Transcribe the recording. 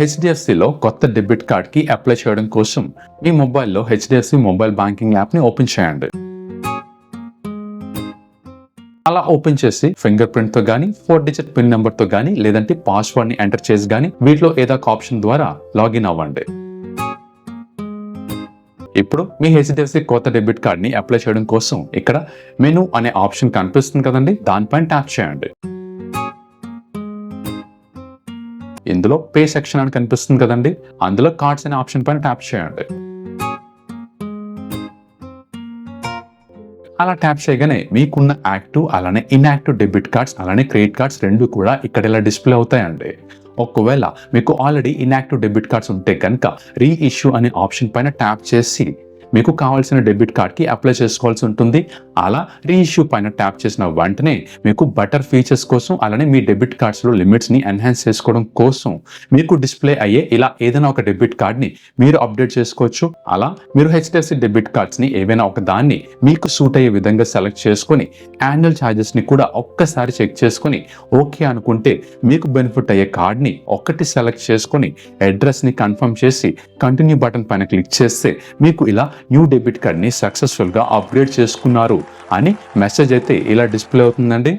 హెచ్డిఎఫ్సిలో కొత్త డెబిట్ కార్డ్కి అప్లై చేయడం కోసం మీ మొబైల్లో హెచ్డిఎఫ్సి మొబైల్ బ్యాంకింగ్ యాప్ని ఓపెన్ చేయండి. అలా ఓపెన్ చేసి ఫింగర్ ప్రింట్తో కానీ 4 డిజిట్ పిన్ నెంబర్తో కానీ లేదంటే పాస్వర్డ్ని ఎంటర్ చేసి కానీ వీటిలో ఏదో ఒక ఆప్షన్ ద్వారా లాగిన్ అవ్వండి. ఇప్పుడు మీ హెచ్డిఎఫ్సి కొత్త డెబిట్ కార్డ్ని అప్లై చేయడం కోసం ఇక్కడ మెనూ అనే ఆప్షన్ కనిపిస్తుంది కదండి, దానిపైన ట్యాప్ చేయండి. ఇందులో పే సెక్షన్ అని కనిపిస్తుంది కదండి, అందులో కార్డ్స్ అనే ఆప్షన్ పైన ట్యాప్ చేయండి. అలా ట్యాప్ చేయగానే మీకున్న యాక్టివ్ అలానే ఇన్యాక్టివ్ డెబిట్ కార్డ్స్ అలానే క్రెడిట్ కార్డ్స్ రెండు కూడా ఇక్కడ ఇలా డిస్ప్లే అవుతాయండి. ఒకవేళ మీకు ఆల్రెడీ ఇన్యాక్టివ్ డెబిట్ కార్డ్స్ ఉంటే కనుక రీ ఇష్యూ అనే ఆప్షన్ పైన ట్యాప్ చేసి మీకు కావాల్సిన డెబిట్ కార్డ్కి అప్లై చేసుకోవాల్సి ఉంటుంది. అలా రీ ఇష్యూ పైన ట్యాప్ చేసిన వెంటనే మీకు బెటర్ ఫీచర్స్ కోసం అలానే మీ డెబిట్ కార్డ్స్లో లిమిట్స్ని ఎన్హాన్స్ చేసుకోవడం కోసం మీకు డిస్ప్లే అయ్యే ఇలా ఏదైనా ఒక డెబిట్ కార్డ్ని మీరు అప్డేట్ చేసుకోవచ్చు. అలా మీరు హెచ్డిఎఫ్సి డెబిట్ కార్డ్స్ని ఏవైనా ఒక దాన్ని మీకు సూట్ అయ్యే విధంగా సెలెక్ట్ చేసుకొని యాన్యువల్ ఛార్జెస్ని కూడా ఒక్కసారి చెక్ చేసుకొని ఓకే అనుకుంటే మీకు బెనిఫిట్ అయ్యే కార్డ్ని ఒక్కటి సెలెక్ట్ చేసుకొని అడ్రస్ని కన్ఫర్మ్ చేసి కంటిన్యూ బటన్ పైన క్లిక్ చేస్తే మీకు ఇలా న్యూ డెబిట్ కార్డ్ని సక్సెస్ఫుల్గా అప్గ్రేడ్ చేసుకున్నారు అని మెసేజ్ అయితే ఇలా డిస్ప్లే అవుతుందండి.